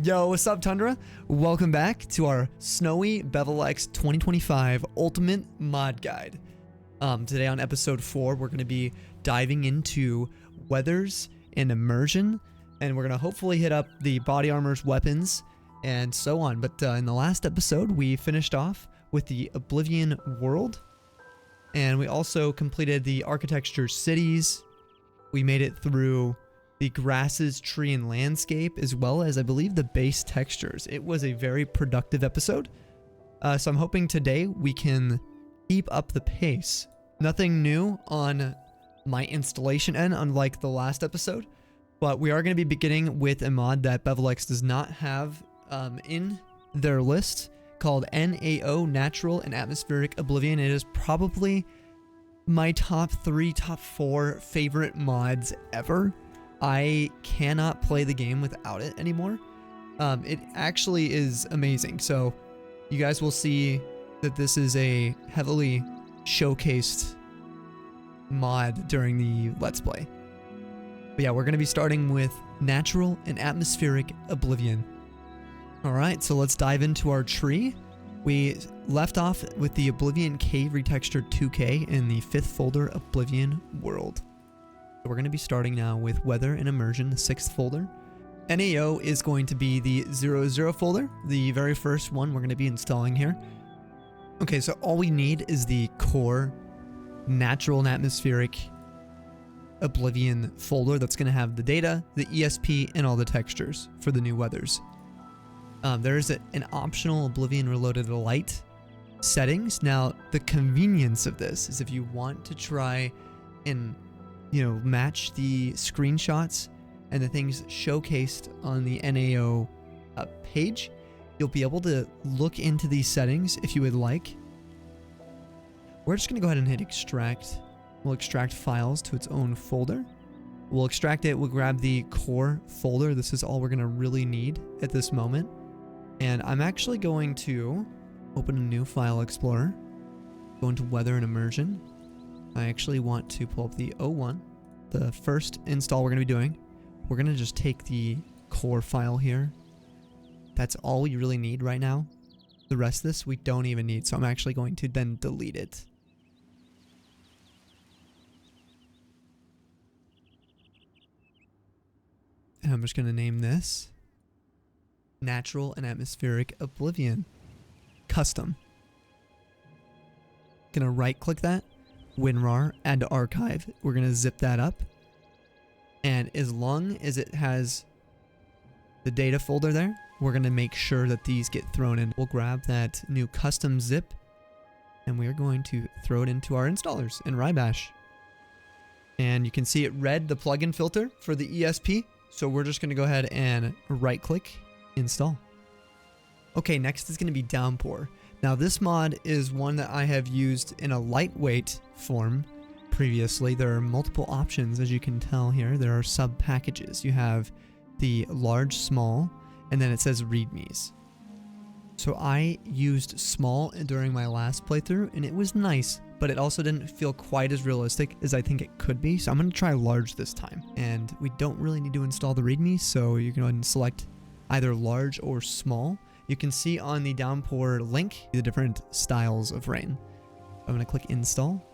Yo, what's up, Tundra? Welcome back to our Snowy Bevilex 2025 Ultimate Mod Guide. Today on episode 4, we're going to be diving into weathers and immersion, and we're going to hopefully hit up the body armors, weapons, and so on. But in the last episode, we finished off with the Oblivion world, and we also completed the architecture cities. We made it through the grasses, tree, and landscape, as well as, I believe, the base textures. It was a very productive episode. So I'm hoping today we can keep up the pace. Nothing new on my installation end, unlike the last episode. But we are going to be beginning with a mod that Bevilex does not have in their list, called NAO, Natural and Atmospheric Oblivion. It is probably my top 4 favorite mods ever. I cannot play the game without it anymore. It actually is amazing. So you guys will see that this is a heavily showcased mod during the Let's Play. But yeah, we're going to be starting with Natural and Atmospheric Oblivion. Alright, so let's dive into our tree. We left off with the Oblivion Cave Retextured 2K in the 5th folder, Oblivion World. We're going to be starting now with Weather and Immersion, the 6th folder. NAO is going to be the 00 folder, the very first one we're going to be installing here. Okay, so all we need is the core Natural and Atmospheric Oblivion folder that's going to have the data, the ESP, and all the textures for the new weathers. There is an optional Oblivion Reloaded Light settings. Now, the convenience of this is if you want to try and match the screenshots and the things showcased on the NAO page, you'll be able to look into these settings if you would like. We're just going to go ahead and hit extract. We'll extract files to its own folder. We'll extract it. We'll grab the core folder. This is all we're going to really need at this moment. And I'm actually going to open a new file explorer, go into Weather and Immersion. I actually want to pull up the O1, the first install we're going to be doing. We're going to just take the core file here. That's all we really need right now. The rest of this we don't even need, so I'm actually going to then delete it. And I'm just going to name this Natural and Atmospheric Oblivion Custom. Going to right click that. WinRAR, add to archive. We're going to zip that up. And as long as it has the data folder there, we're going to make sure that these get thrown in. We'll grab that new custom zip and we're going to throw it into our installers in Rybash. And you can see it read the plugin filter for the ESP. So we're just going to go ahead and right click, install. Okay, next is going to be Downpour. Now this mod is one that I have used in a lightweight form previously. There are multiple options, as you can tell here. There are sub packages. You have the large, small, and then it says readmes. So I used small during my last playthrough and it was nice, but it also didn't feel quite as realistic as I think it could be. So I'm going to try large this time. And we don't really need to install the readme, so you can go ahead and select either large or small. You can see on the Downpour link the different styles of rain. I'm going to click install.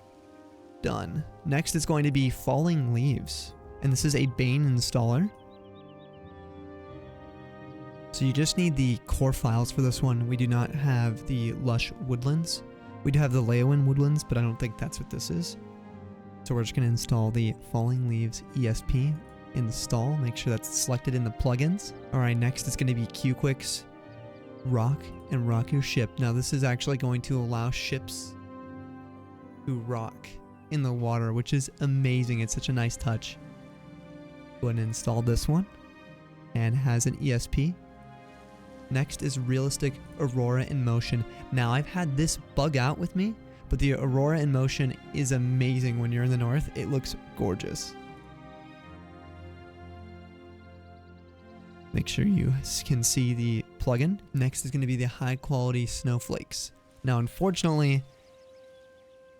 Done. Next is going to be Falling Leaves. And this is a Bane installer. So you just need the core files for this one. We do not have the Lush Woodlands. We do have the Leowin Woodlands, but I don't think that's what this is. So we're just going to install the Falling Leaves ESP. Install. Make sure that's selected in the plugins. Alright, next is going to be QQuick's Rock and Rock Your Ship. Now this is actually going to allow ships to rock in the water, which is amazing. It's such a nice touch. Go ahead and install this one, and has an ESP. Next is Realistic Aurora in Motion. Now I've had this bug out with me, but the Aurora in Motion is amazing when you're in the north. It looks gorgeous. Make sure you can see the plugin. Next is going to be the High Quality Snowflakes. Now, unfortunately,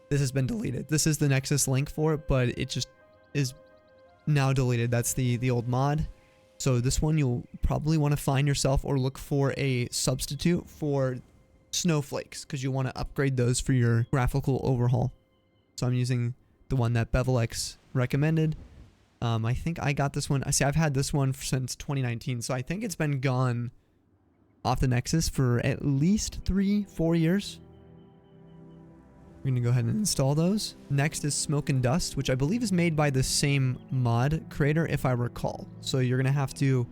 this has been deleted. This is the Nexus link for it, but it just is now deleted. That's the old mod. So this one you'll probably want to find yourself or look for a substitute for snowflakes because you want to upgrade those for your graphical overhaul. So I'm using the one that Bevilex recommended. I think I got this one. I see I've had this one since 2019, so I think it's been gone off the Nexus for at least 3-4 years. We're going to go ahead and install those. Next is Smoke and Dust, which I believe is made by the same mod creator, if I recall. So you're going to have to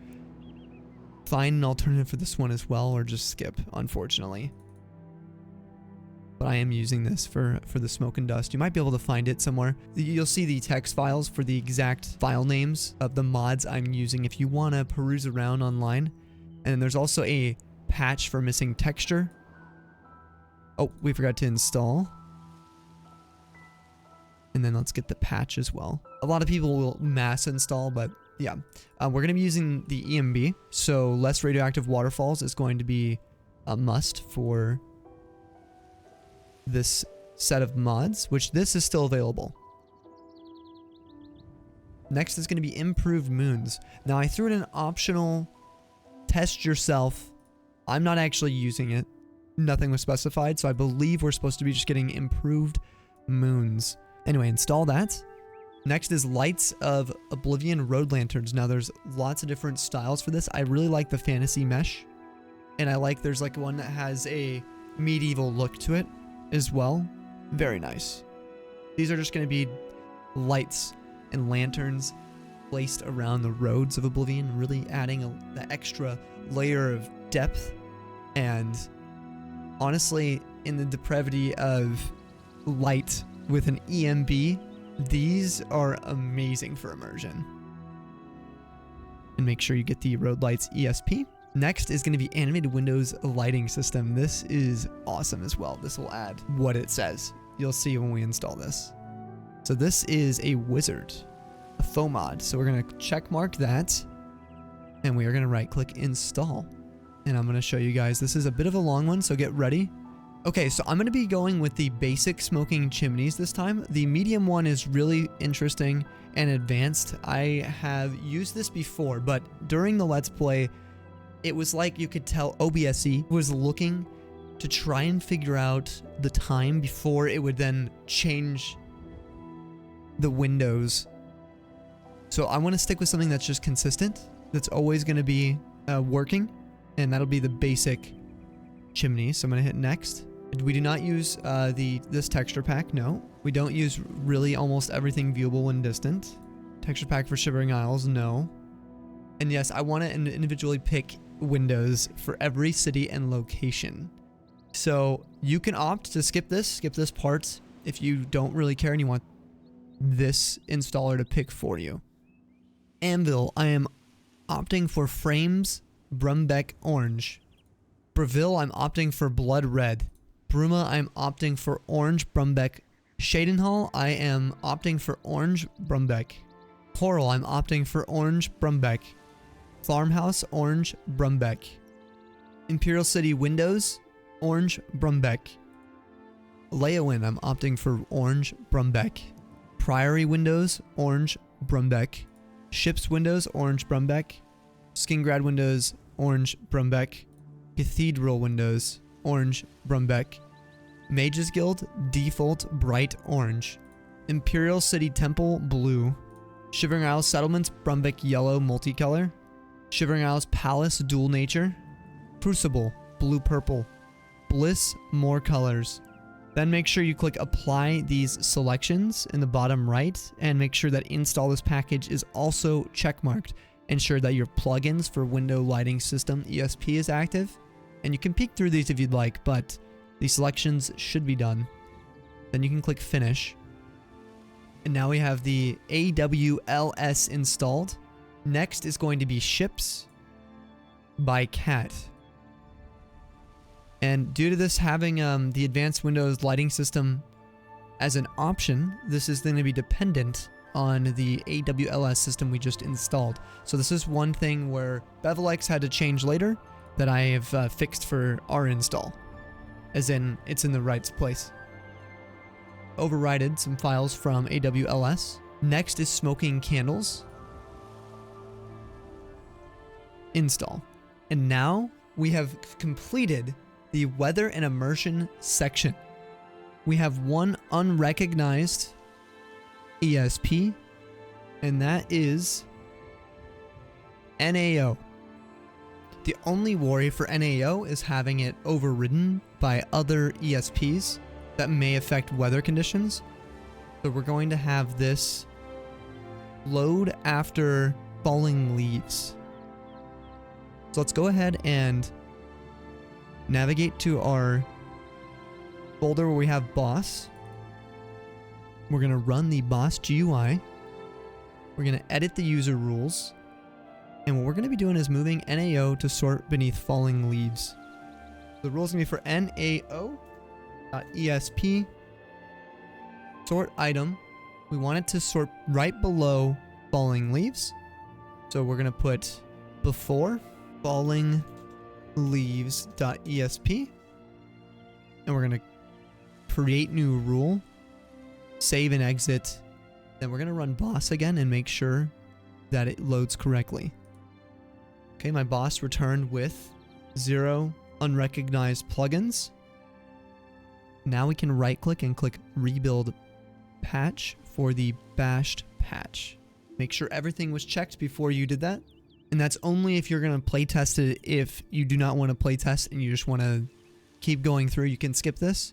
find an alternative for this one as well, or just skip, unfortunately. But I am using this for the Smoke and Dust. You might be able to find it somewhere. You'll see the text files for the exact file names of the mods I'm using if you want to peruse around online. And then there's also a patch for missing texture. Oh, we forgot to install. And then let's get the patch as well. A lot of people will mass install, but yeah. We're going to be using the EMB. So less radioactive waterfalls is going to be a must for this set of mods, which this is still available. Next is going to be Improved Moons. Now I threw in an optional test yourself. I'm not actually using it. Nothing was specified, so I believe we're supposed to be just getting Improved Moons. Anyway, install that. Next is Lights of Oblivion Road Lanterns. Now there's lots of different styles for this. I really like the fantasy mesh, and I like there's like one that has a medieval look to it as well. Very nice. These are just going to be lights and lanterns placed around the roads of Oblivion, really adding the extra layer of depth. And honestly, in the depravity of light with an EMB, these are amazing for immersion. And make sure you get the road lights ESP. Next is going to be Animated Windows Lighting System. This is awesome as well. This will add what it says. You'll see when we install this. So this is a wizard, a faux mod. So we're going to check mark that, and we are going to right click install. And I'm going to show you guys. This is a bit of a long one, so get ready. Okay, so I'm going to be going with the basic smoking chimneys this time. The medium one is really interesting and advanced. I have used this before, but during the Let's Play, it was like you could tell OBSE was looking to try and figure out the time before it would then change the windows. So I want to stick with something that's just consistent, that's always going to be working, and that'll be the basic chimney. So I'm going to hit next. We do not use this texture pack, no. We don't use really almost everything viewable when distant. Texture pack for Shivering Isles, no. And yes, I want to individually pick windows for every city and location. So you can opt to skip this part if you don't really care and you want this installer to pick for you. Anvil, I am opting for Frames Brumbeck Orange. Breville, I'm opting for Blood Red. Bruma, I'm opting for Orange Brumbeck. Shadenhall, I am opting for Orange Brumbeck. Coral, I'm opting for Orange Brumbeck. Farmhouse, Orange Brumbeck. Imperial City Windows, Orange Brumbeck. Leowin, I'm opting for Orange Brumbeck. Priory Windows, Orange Brumbeck. Ships Windows, Orange Brumbeck. Skingrad Windows, Orange Brumbeck. Cathedral Windows, Orange Brumbeck. Mages Guild, Default Bright Orange. Imperial City Temple, Blue. Shivering Isles Settlements, Brumbeck Yellow Multicolor. Shivering Isles Palace, Dual Nature. Crucible, Blue Purple. Bliss, More Colors. Then make sure you click Apply these selections in the bottom right, and make sure that Install this package is also checkmarked. Ensure that your plugins for Window Lighting System ESP is active. And you can peek through these if you'd like, but the selections should be done. Then you can click Finish. And now we have the AWLS installed. Next is going to be Ships by Cat. And due to this having the Advanced Windows Lighting System as an option, this is going to be dependent on the AWLS system we just installed. So this is one thing where Bevilex had to change later that I have fixed for our install, as in it's in the right place. Overrided some files from AWLS. Next is Smoking Candles. install. And now we have completed the weather and immersion section. We have one unrecognized ESP, and that is NAO. The only worry for NAO is having it overridden by other ESPs that may affect weather conditions. So we're going to have this load after falling leaves. So let's go ahead and navigate to our folder where we have boss. We're going to run the boss GUI. We're going to edit the user rules. And what we're going to be doing is moving NAO to sort beneath falling leaves. The rules are going to be for NAO.ESP sort item. We want it to sort right below falling leaves. So we're going to put before falling leaves.esp, and we're going to create new rule, save and exit. Then we're going to run boss again and make sure that it loads correctly. Okay, my boss returned with 0 unrecognized plugins. Now we can right click and click rebuild patch for the bashed patch. Make sure everything was checked before you did that. And that's only if you're going to play test it. If you do not want to play test and you just want to keep going through, you can skip this.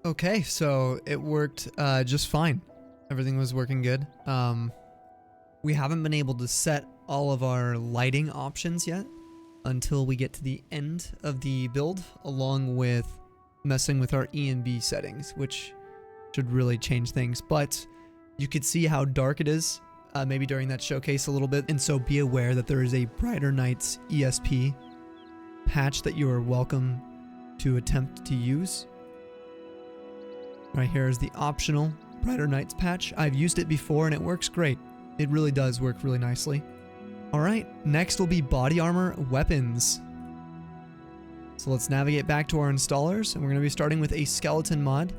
Okay, so it worked just fine. Everything was working good. We haven't been able to set all of our lighting options yet until we get to the end of the build, along with messing with our E and B settings, which should really change things. But you could see how dark it is maybe during that showcase a little bit, and so be aware that there is a Brighter Nights ESP patch that you are welcome to attempt to use. Right here is the optional Brighter Nights patch. I've used it before and it works great. It really does work really nicely. Alright, next will be body armor weapons. So let's navigate back to our installers, and we're going to be starting with a skeleton mod.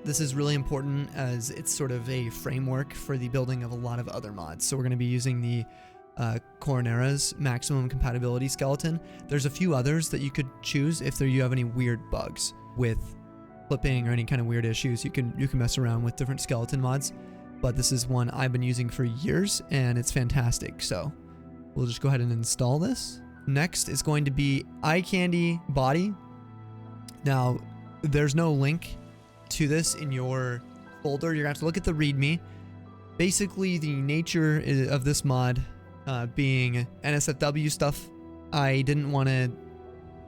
This is really important as it's sort of a framework for the building of a lot of other mods. So we're going to be using the Coronera's maximum compatibility skeleton. There's a few others that you could choose if you have any weird bugs with flipping or any kind of weird issues. You can mess around with different skeleton mods, but this is one I've been using for years and it's fantastic. So we'll just go ahead and install this. Next is going to be eye candy body. Now there's no link to this in your folder. You're gonna have to look at the README. Basically, the nature of this mod being NSFW stuff, I didn't want to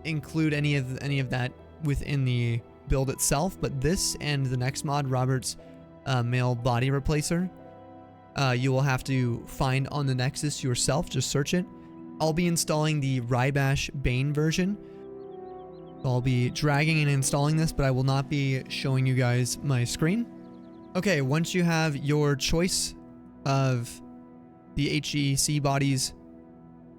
include any of that within the build itself, but this and the next mod, Robert's male body replacer, you will have to find on the Nexus yourself. Just search it. I'll be installing the Rybash Bane version. I'll be dragging and installing this, but I will not be showing you guys my screen. Okay, once you have your choice of the HEC bodies,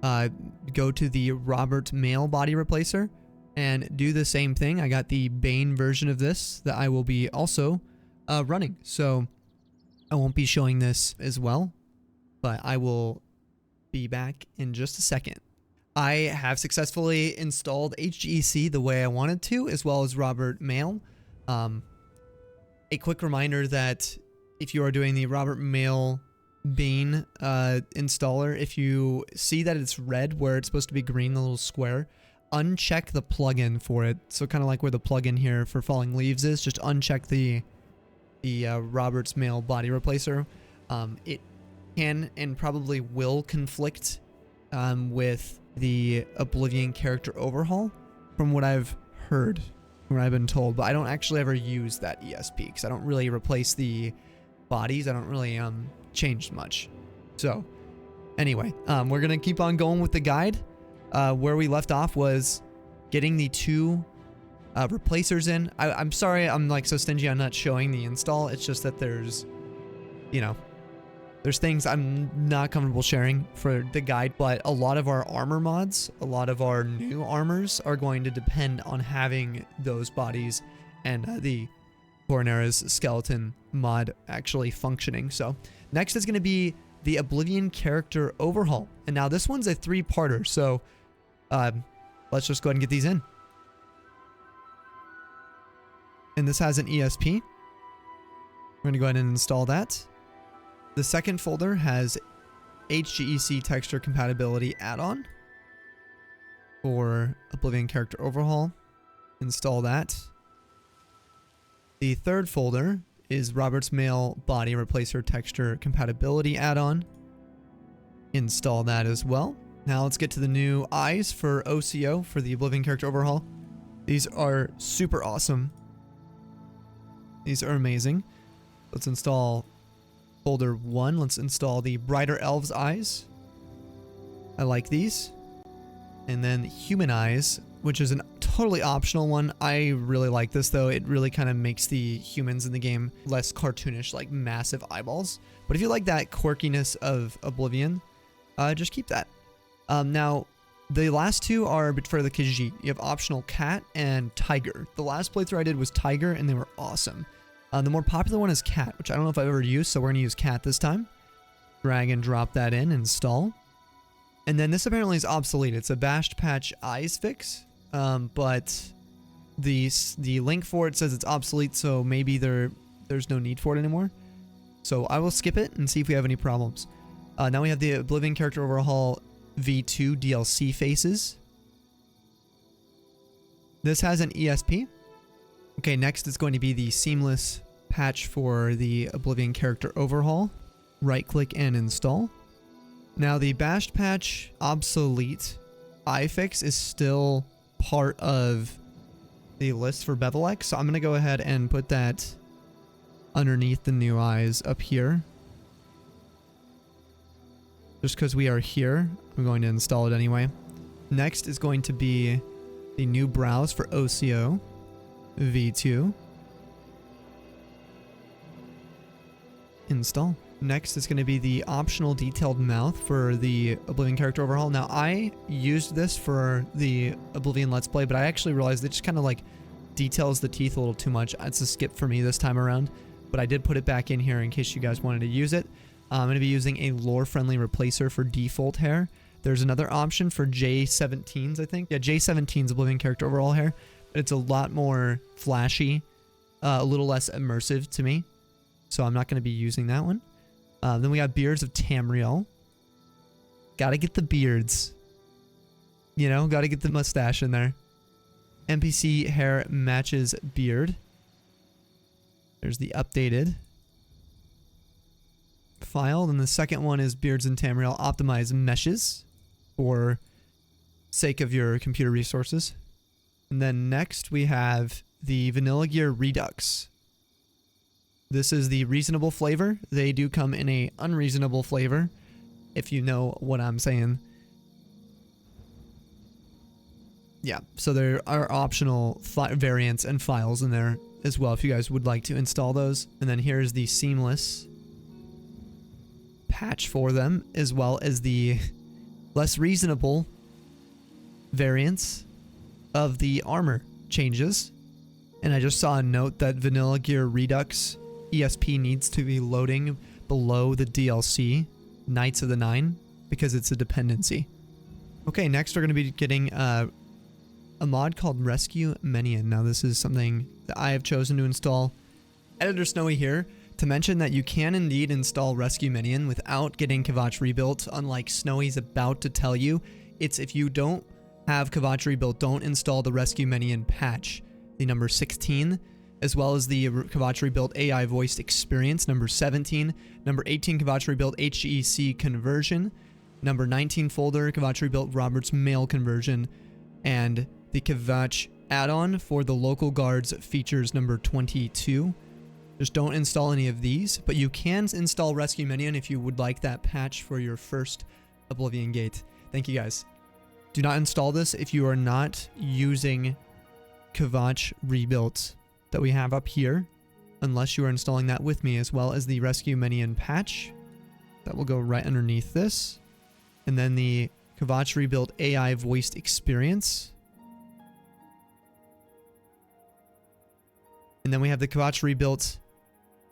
go to the Robert male body replacer and do the same thing. I got the Bane version of this that I will be also running. So I won't be showing this as well, but I will be back in just a second. I have successfully installed HGEC the way I wanted to, as well as Robert Mail. A quick reminder that if you are doing the Robert Mail Bane installer, if you see that it's red where it's supposed to be green, the little square, uncheck the plugin for it. So kind of like where the plugin here for Falling Leaves is, just uncheck the Robert's Mail body replacer. It can and probably will conflict with the Oblivion character overhaul, from what I've heard, what I've been told, but I don't actually ever use that ESP because I don't really replace the bodies. I don't really change much. So anyway, we're gonna keep on going with the guide. Where we left off was getting the two replacers in. I'm sorry I'm like so stingy on not showing the install. It's just that there's, you know, there's things I'm not comfortable sharing for the guide, but a lot of our armor mods, a lot of our new armors are going to depend on having those bodies and the Coronera's skeleton mod actually functioning. So next is going to be the Oblivion character overhaul. And now this one's a 3-parter, so let's just go ahead and get these in. And this has an ESP. We're going to go ahead and install that. The second folder has HGEC texture compatibility add-on for Oblivion character overhaul. Install that. The third folder is Robert's Mail body replacer texture compatibility add-on. Install that as well. Now let's get to the new eyes for OCO for the Oblivion character overhaul. These are super awesome. These are amazing. Let's install folder 1. Let's install the Brighter Elves eyes. I like these. And then human eyes, which is a totally optional one. I really like this though. It really kind of makes the humans in the game less cartoonish, like massive eyeballs. But if you like that quirkiness of Oblivion, just keep that. Now, the last two are for the Khajiit. You have optional cat and tiger. The last playthrough I did was tiger and they were awesome. The more popular one is cat, which I don't know if I've ever used, so we're going to use cat this time. Drag and drop that in, install. And then this apparently is obsolete. It's a bashed patch eyes fix, but the link for it says it's obsolete, so maybe there's no need for it anymore. So I will skip it and see if we have any problems. Now we have the Oblivion character overhaul V2 DLC faces. This has an ESP. Okay, next is going to be the seamless patch for the Oblivion character overhaul. Right click and install. Now the bashed patch obsolete iFix is still part of the list for Bevilex, so I'm going to go ahead and put that underneath the new eyes up here. Just because we are here, I'm going to install it anyway. Next is going to be the new brows for OCO V2. Install. Next is going to be the optional detailed mouth for the Oblivion character overhaul. Now, I used this for the Oblivion Let's Play, but I actually realized it just kind of like details the teeth a little too much. It's a skip for me this time around, but I did put it back in here in case you guys wanted to use it. I'm going to be using a lore-friendly replacer for default hair. There's another option for J17s, I think. Yeah, J17's Oblivion character overhaul hair. But it's a lot more flashy, a little less immersive to me. So I'm not going to be using that one. Then we got Beards of Tamriel. Gotta get the beards. You know, gotta get the mustache in there. NPC hair matches beard. There's the updated file. Then the second one is Beards in Tamriel optimize meshes for sake of your computer resources. And then next we have the Vanilla Gear Redux. This is the reasonable flavor. They do come in a unreasonable flavor, if you know what I'm saying. Yeah, so there are optional variants and files in there as well if you guys would like to install those. And then here's the seamless patch for them, as well as the less reasonable variants of the armor changes. And I just saw a note that Vanilla Gear Redux ESP needs to be loading below the DLC Knights of the Nine because it's a dependency. Okay, next we're going to be getting a mod called Rescue Minion. Now this is something that I have chosen to install. Editor Snowy here to mention that you can indeed install Rescue Minion without getting Kvatch rebuilt. Unlike Snowy's about to tell you, it's if you don't have Kvatch rebuilt, don't install the Rescue Minion patch, the number 16, as well as the Kvatch rebuilt AI voiced experience, number 17, number 18 Kvatch rebuilt HEC conversion, number 19 folder Kvatch rebuilt Robert's mail conversion, and the Kvatch add-on for the local guards features number 22. Just don't install any of these, but you can install Rescue Minion if you would like that patch for your first Oblivion gate. Thank you guys. Do not install this if you are not using Kvatch rebuilt that we have up here, unless you are installing that with me, as well as the Rescue Minion patch. That will go right underneath this. And then the Kvatch rebuilt AI voiced experience. And then we have the Kvatch rebuilt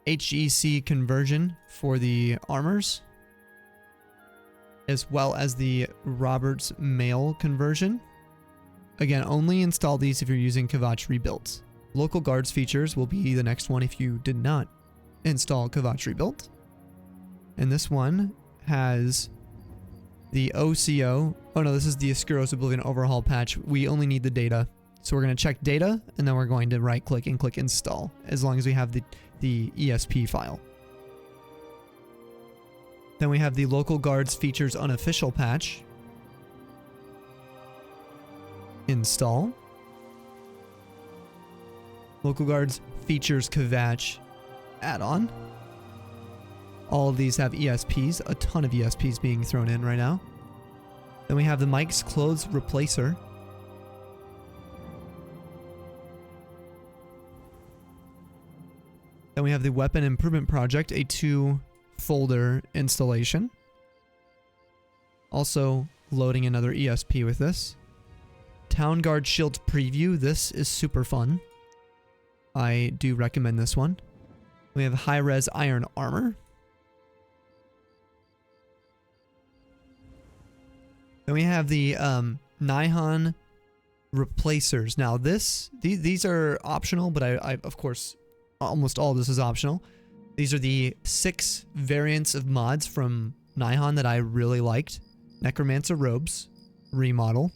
HEC conversion for the armors, as well as the Robert's mail conversion. Again, only install these if you're using Kvatch rebuilt. Local guards features will be the next one if you did not install Kvatch rebuilt. And this one has the OCO. Oh no, this is the Oscuros Oblivion overhaul patch. We only need the data. So we're going to check data, and then we're going to right click and click install, as long as we have the ESP file. Then we have the local guards features unofficial patch. Install. Local guards features Kvatch add-on. All of these have ESPs, a ton of ESPs being thrown in right now. Then we have the Mike's Clothes Replacer. Then we have the Weapon Improvement Project, a 2-folder installation. Also loading another ESP with this. Town Guard Shield Preview. This is super fun. I do recommend this one. We have High-Res Iron Armor. Then we have the Nihon Replacers. Now these are optional, but I of course, almost all of this is optional. These are the 6 variants of mods from Nihon that I really liked. Necromancer Robes, remodel.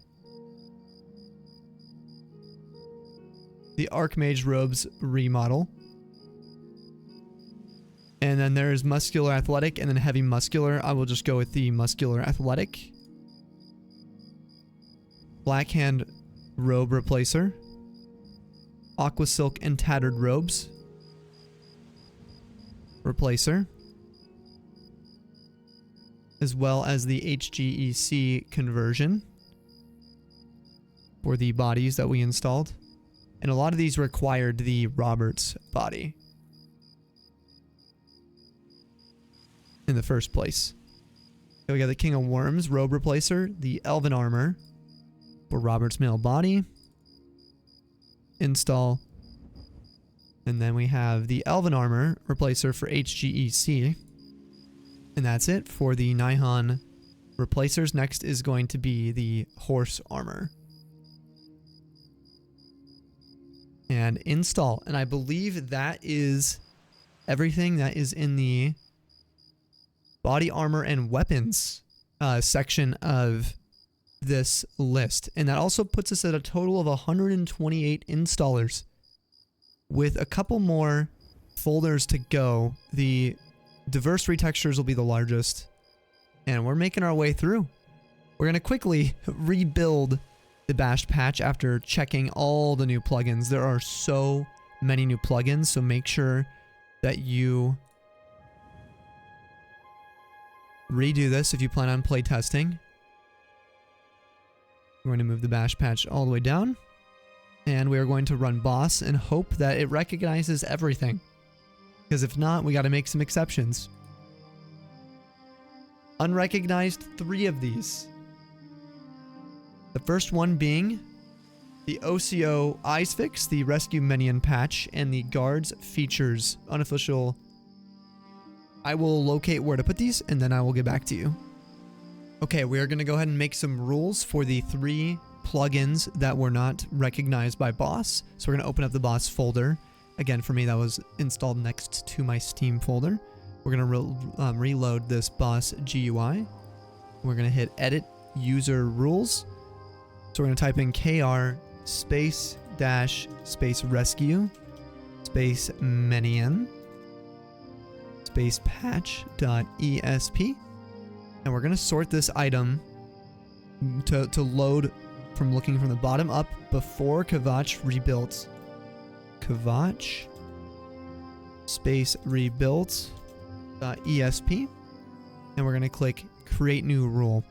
The Archmage Robes, remodel. And then there's Muscular Athletic and then Heavy Muscular. I will just go with the Muscular Athletic. Blackhand Robe Replacer. Aqua Silk and Tattered Robes Replacer, as well as the HGEC conversion for the bodies that we installed. And a lot of these required the Roberts body in the first place. Okay, we got the King of Worms Robe Replacer, the Elven Armor for Robert's male body. Install. And then we have the Elven Armor Replacer for HGEC. And that's it for the Nihon Replacers. Next is going to be the Horse Armor. And install. And I believe that is everything that is in the Body Armor and Weapons section of this list. And that also puts us at a total of 128 installers, with a couple more folders to go. The diverse retextures will be the largest, and we're making our way through. We're going to quickly rebuild the bashed patch after checking all the new plugins. There are so many new plugins, so make sure that you redo this if you plan on playtesting. We're going to move the bash patch all the way down. And we are going to run boss and hope that it recognizes everything. Because if not, we got to make some exceptions. Unrecognized 3 of these. The first one being the OCO Eyes Fix, the Rescue Minion patch, and the Guards Features unofficial. I will locate where to put these, and then I will get back to you. Okay, we are going to go ahead and make some rules for the 3 plugins that were not recognized by boss. So we're going to open up the boss folder, Again, for me, that was installed next to my Steam folder. We're going to reload this boss GUI. We're going to hit edit user rules. So we're going to type in KR space dash space rescue space minion space patch dot esp. And we're going to sort this item to load from looking from the bottom up before Kvatch rebuilt. Kvatch space rebuilt esp, and we're going to click create new rule,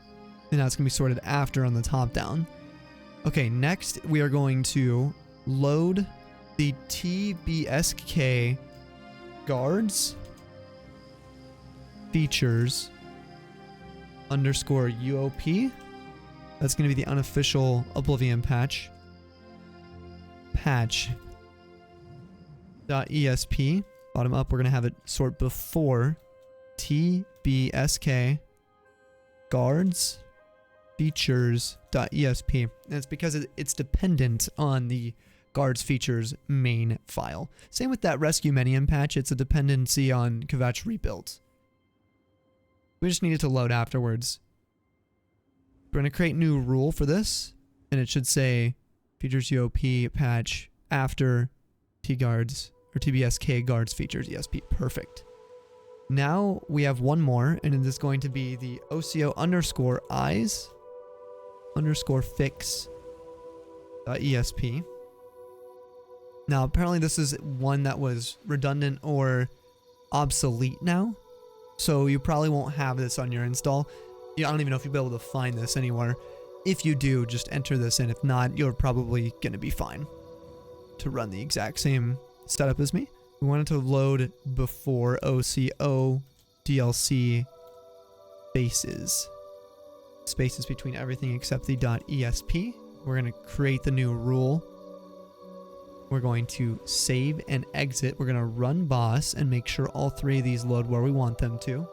and that's going to be sorted after on the top down. Okay, next we are going to load the tbsk guards features underscore uop. That's going to be the unofficial Oblivion patch. Patch.esp. Bottom up, we're going to have it sort before tbsk guards features.esp. And it's because it's dependent on the guards features main file. Same with that rescue minion patch. It's a dependency on Kvatch rebuilt. We just need it to load afterwards. We're going to create new rule for this, and it should say features UOP patch after tguards or tbsk guards features esp. Perfect. Now we have one more, and it is going to be the oco underscore eyes underscore fix esp. Now apparently this is one that was redundant or obsolete now, so you probably won't have this on your install. I don't even know if you'll be able to find this anywhere. If you do, just enter this in. If not, you're probably going to be fine to run the exact same setup as me. We want it to load before OCO DLC spaces between everything except the .esp. We're going to create the new rule. We're going to save and exit. We're going to run boss and make sure all three of these load where we want them to.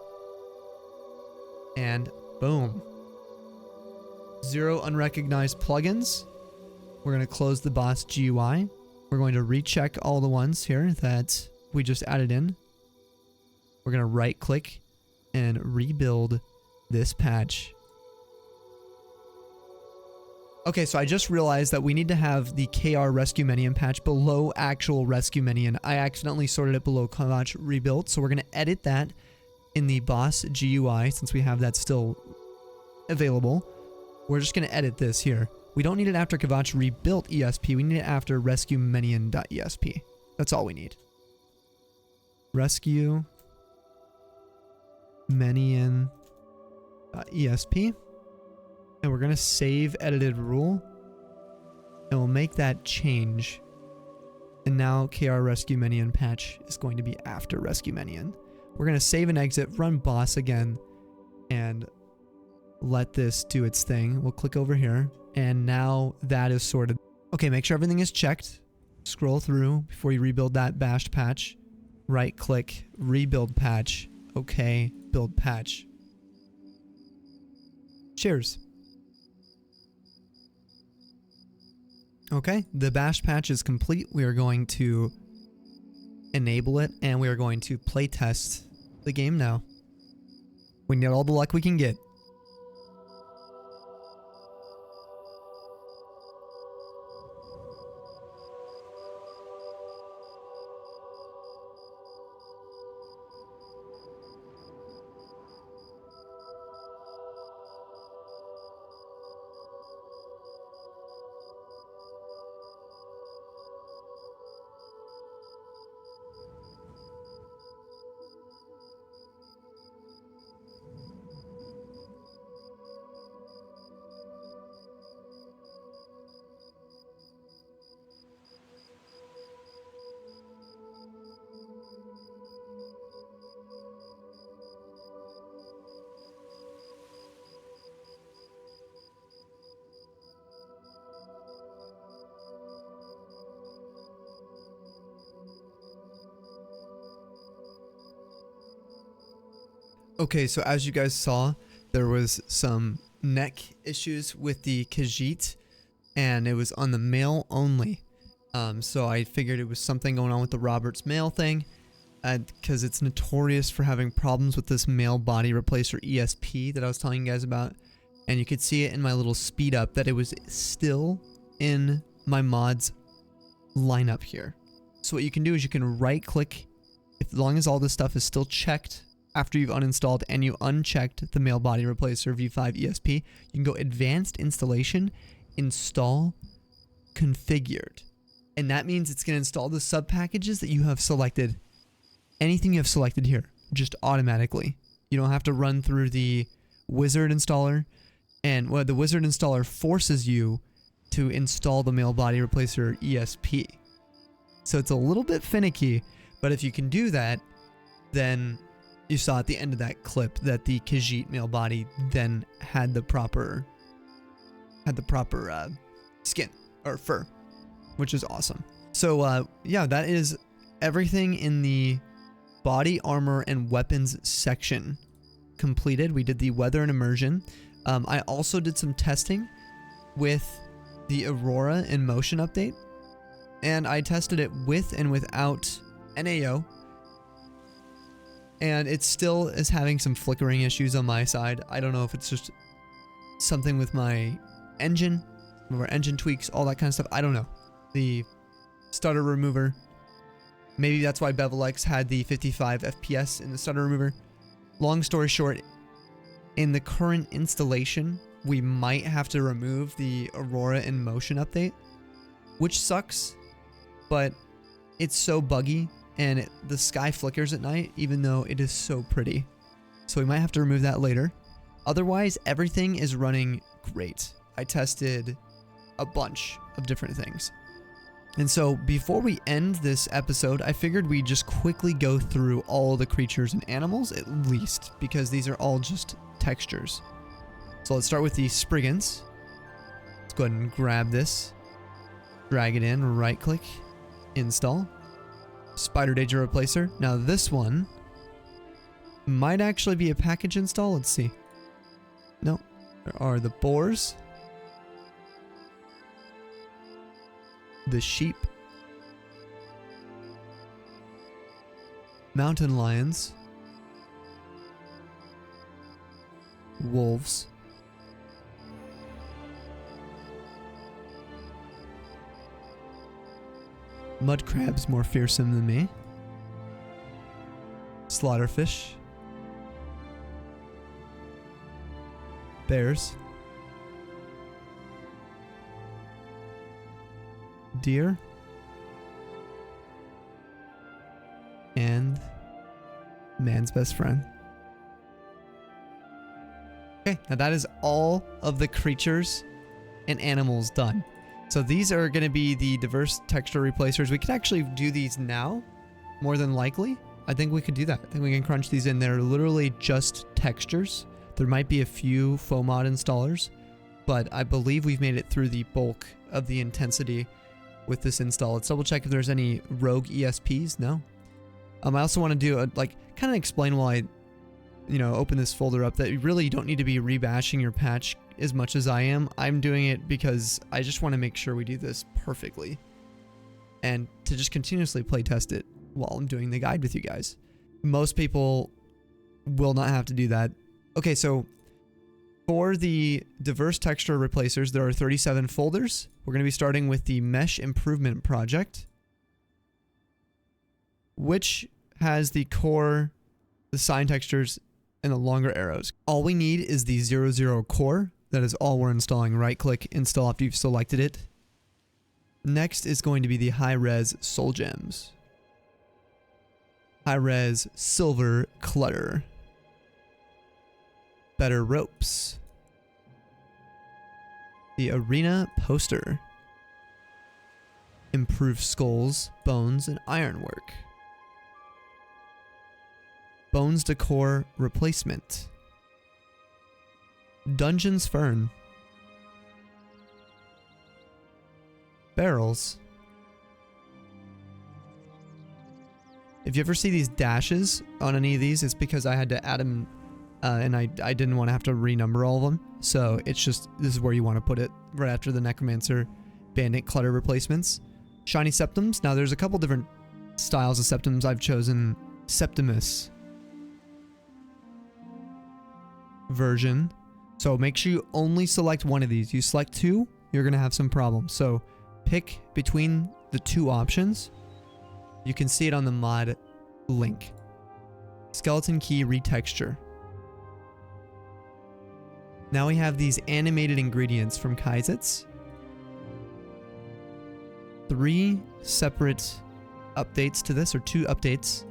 And boom. 0 unrecognized plugins. We're going to close the boss GUI. We're going to recheck all the ones here that we just added in. We're going to right click and rebuild this patch. Okay, so I just realized that we need to have the KR rescue minion patch below actual rescue minion. I accidentally sorted it below Kvatch rebuilt, so we're going to edit that in the boss GUI since we have that still available. We're just going to edit this here. We don't need it after Kvatch rebuilt ESP. We need it after rescue minion.esp. That's all we need. Rescue minion.esp. And we're going to save edited rule. And we'll make that change. And now KR rescue minion patch is going to be after rescue minion. We're going to save and exit, run boss again, and let this do its thing. We'll click over here, and now that is sorted. Okay, make sure everything is checked. Scroll through before you rebuild that bashed patch. Right click, rebuild patch. Okay, build patch. Cheers. Okay, the bashed patch is complete. We are going to enable it, and we are going to play test the game now. We need all the luck we can get. Okay, so as you guys saw, there was some neck issues with the Khajiit, and it was on the male only. So I figured it was something going on with the Roberts mail thing, because it's notorious for having problems with this male body replacer ESP that I was telling you guys about. And you could see it in my little speed up that it was still in my mods lineup here. So what you can do is you can right click, as long as all this stuff is still checked after you've uninstalled and you unchecked the male body replacer V5 ESP, you can go advanced installation, install configured. And that means it's going to install the sub packages that you have selected. Anything you have selected here, just automatically. You don't have to run through the wizard installer. And the wizard installer forces you to install the male body replacer ESP. So it's a little bit finicky, but if you can do that, then you saw at the end of that clip that the Khajiit male body then had the proper skin or fur, which is awesome. So yeah, that is everything in the body armor and weapons section completed. We did the weather and immersion. I also did some testing with the Aurora in motion update, and I tested it with and without NAO, and it still is having some flickering issues on my side. I don't know if it's just something with my engine, some of our engine tweaks, all that kind of stuff. I don't know. The stutter remover, maybe that's why Bevilex had the 55 FPS in the stutter remover. Long story short, in the current installation, we might have to remove the Aurora in motion update, which sucks, but it's so buggy and the sky flickers at night, even though it is so pretty. So we might have to remove that later. Otherwise, everything is running great. I tested a bunch of different things. And so before we end this episode, I figured we'd just quickly go through all the creatures and animals, at least, because these are all just textures. So let's start with the Spriggans. Let's go ahead and grab this, drag it in, right click, install. Spider Danger Replacer. Now this one might actually be a package install. Let's see. No, there are the boars, the sheep, mountain lions, wolves, mud crabs more fearsome than me, slaughterfish, bears, deer, and man's best friend. Okay, now that is all of the creatures and animals done. So these are going to be the diverse texture replacers. We could actually do these now, more than likely. I think we could do that. I think we can crunch these in. They're literally just textures. There might be a few FOMOD installers, but I believe we've made it through the bulk of the intensity with this install. Let's double check if there's any rogue ESPs. No. I also want to do kind of explain while I, open this folder up that you really don't need to be rebashing your patch as much as I am. I'm doing it because I just want to make sure we do this perfectly and to just continuously play test it while I'm doing the guide with you guys. Most people will not have to do that. Okay, so for the diverse texture replacers, there are 37 folders. We're going to be starting with the Mesh Improvement Project, which has the core, the sign textures, and the longer arrows. All we need is the 00 core. That is all we're installing. Right click, install after you've selected it. Next is going to be the high-res soul gems. High-res silver clutter. Better ropes. The arena poster. Improved skulls, bones, and ironwork. Bones decor replacement. Dungeons fern. Barrels. If you ever see these dashes on any of these, it's because I had to add them and I didn't want to have to renumber all of them. So it's just, this is where you want to put it, right after the Necromancer Bandit clutter replacements. Shiny septums. Now there's a couple different styles of septums. I've chosen Septimus version. So make sure you only select one of these. You select two, you're going to have some problems. So pick between the two options. You can see it on the mod link. Skeleton key retexture. Now we have these animated ingredients from Kaizitz. 3 separate updates to this, or 2 updates.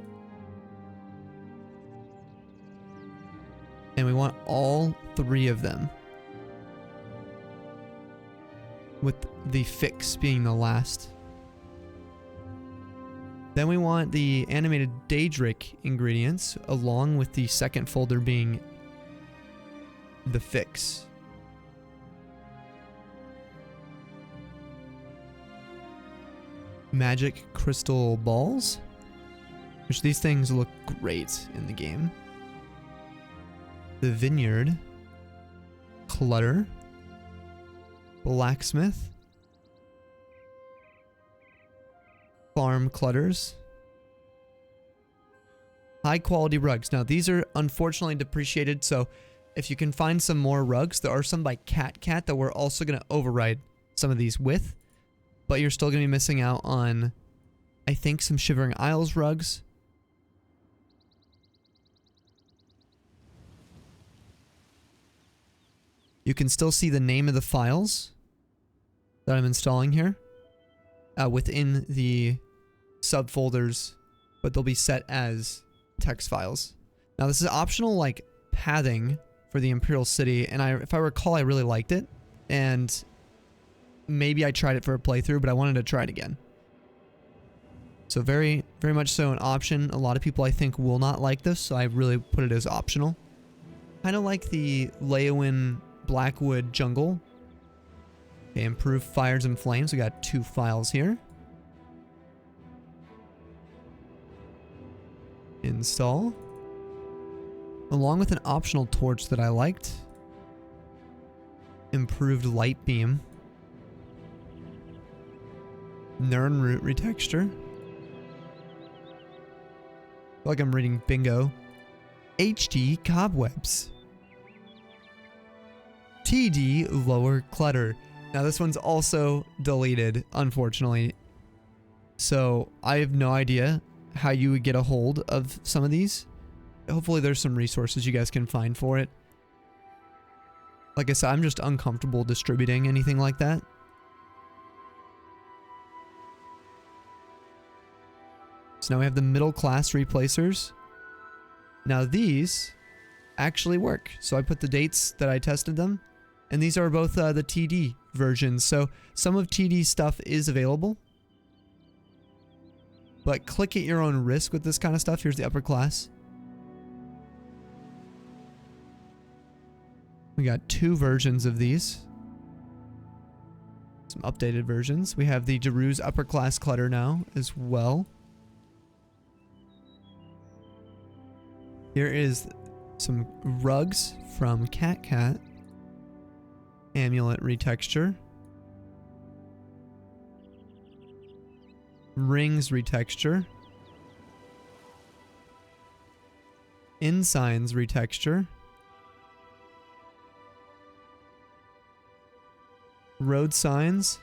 And we want all 3 of them, with the fix being the last. Then we want the animated Daedric ingredients, along with the second folder being the fix. Magic crystal balls, which these things look great in the game. The vineyard, clutter, blacksmith, farm clutters, high quality rugs. Now these are unfortunately depreciated, so if you can find some more rugs, there are some by Cat that we're also going to override some of these with, but you're still going to be missing out on, I think, some Shivering Isles rugs. You can still see the name of the files that I'm installing here within the subfolders, but they'll be set as text files. Now this is optional, like pathing for the Imperial City, and if I recall, I really liked it, and maybe I tried it for a playthrough, but I wanted to try it again. So very much so an option. A lot of people I think will not like this, so I really put it as optional. Kind of like the Leowin Blackwood Jungle. Okay, improve fires and flames. We got 2 files here. Install. Along with an optional torch that I liked. Improved light beam. Nern root retexture. I feel like I'm reading bingo. HD cobwebs. TD lower clutter. Now this one's also deleted, unfortunately. So I have no idea how you would get a hold of some of these. Hopefully there's some resources you guys can find for it. Like I said, I'm just uncomfortable distributing anything like that. So now we have the middle class replacers. Now these actually work. So I put the dates that I tested them, and these are both the TD versions. So some of TD stuff is available, but click at your own risk with this kind of stuff. Here's the upper class. We got 2 versions of these. Some updated versions. We have the Jeru's upper class clutter now as well. Here is some rugs from Cat. Amulet retexture. Rings retexture. Ensigns retexture. Road signs.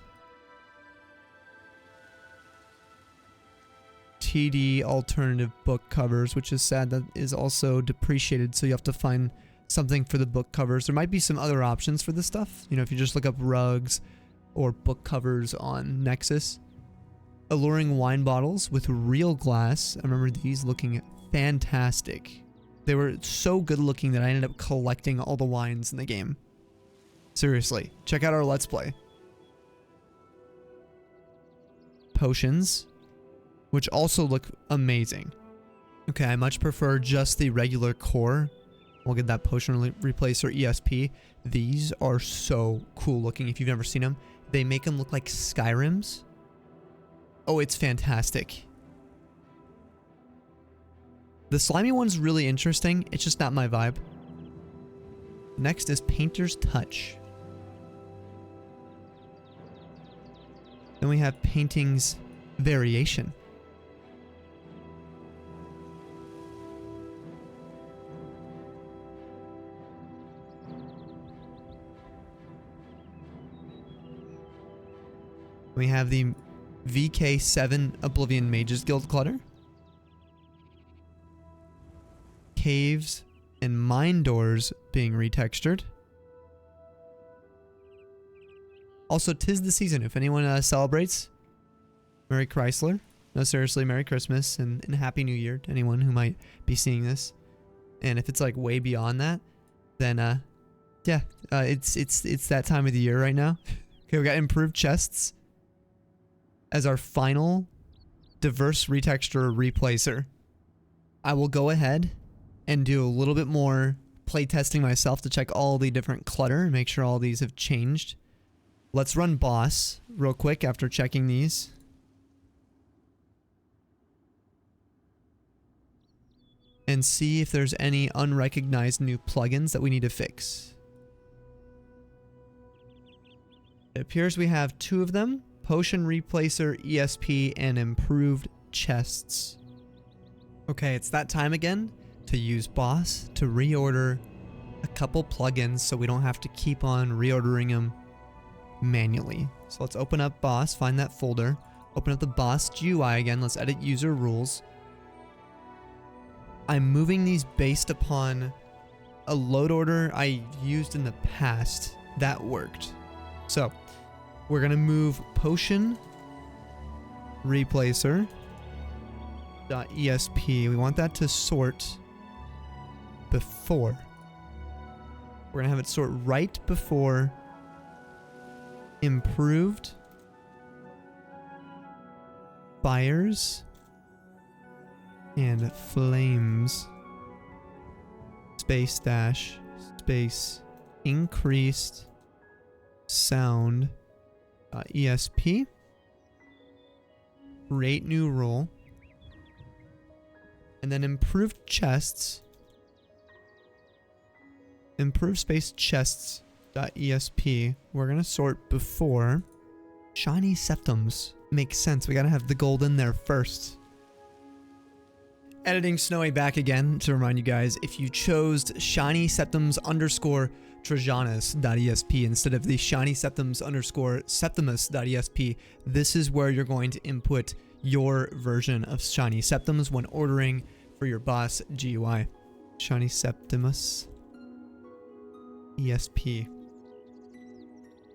TD alternative book covers, which is sad. That is also depreciated, so you have to find something for the book covers. There might be some other options for this stuff. You know, if you just look up rugs or book covers on Nexus. Alluring wine bottles with real glass. I remember these looking fantastic. They were so good looking that I ended up collecting all the wines in the game. Seriously, check out our Let's Play. Potions, which also look amazing. Okay, I much prefer just the regular core. We'll get that potion replacer ESP. These are so cool looking if you've never seen them. They make them look like Skyrims. Oh, it's fantastic. The slimy one's really interesting. It's just not my vibe. Next is Painter's Touch. Then we have paintings variation. We have the VK7 Oblivion Mages Guild clutter. Caves and mine doors being retextured. Also, 'tis the season. If anyone celebrates, Merry Chrysler. No, seriously, Merry Christmas and Happy New Year to anyone who might be seeing this. And if it's like way beyond that, then yeah, it's that time of the year right now. Okay, we got improved chests as our final diverse retexture replacer. I will go ahead and do a little bit more playtesting myself to check all the different clutter and make sure all these have changed. Let's run boss real quick after checking these. And see if there's any unrecognized new plugins that we need to fix. It appears we have 2 of them. Potion Replacer, ESP, and improved chests. Okay, it's that time again to use boss to reorder a couple plugins so we don't have to keep on reordering them manually. So let's open up boss, find that folder, open up the boss GUI again, let's edit user rules. I'm moving these based upon a load order I used in the past. That worked. So we're gonna move Potion Replacer .esp. We want that to sort before. We're gonna have it sort right before improved fires and flames space dash space increased sound esp. Create new rule, and then improved chests, improved space chests .esp. We're gonna sort before shiny septums. Makes sense, we gotta have the gold in there first. Editing Snowy back again to remind you guys, if you chose shiny septums underscore Trajanus.esp instead of the shiny septums underscore Septimus.esp, this is where you're going to input your version of shiny septums when ordering for your boss GUI. Shiny Septimus ESP.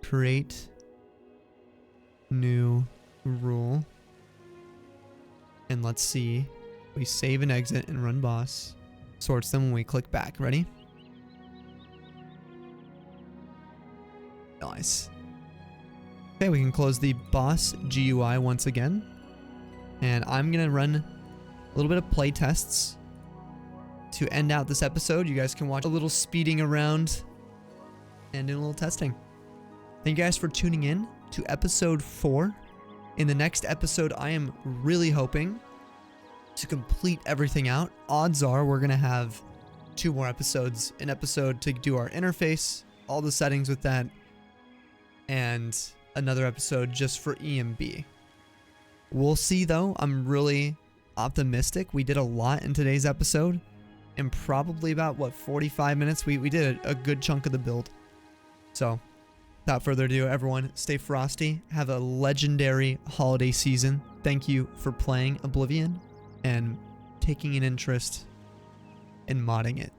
Create new rule. And let's see. We save and exit and run boss. Sorts them when we click back. Ready? Nice. Okay, we can close the boss GUI once again. And I'm going to run a little bit of play tests to end out this episode. You guys can watch a little speeding around and do a little testing. Thank you guys for tuning in to episode 4. In the next episode, I am really hoping to complete everything out. Odds are we're going to have 2 more episodes. An episode to do our interface, all the settings with that, and another episode just for EMB. We'll see though. I'm really optimistic. We did a lot in today's episode. In probably about, what, 45 minutes? We did a good chunk of the build. So, without further ado, everyone, stay frosty. Have a legendary holiday season. Thank you for playing Oblivion and taking an interest in modding it.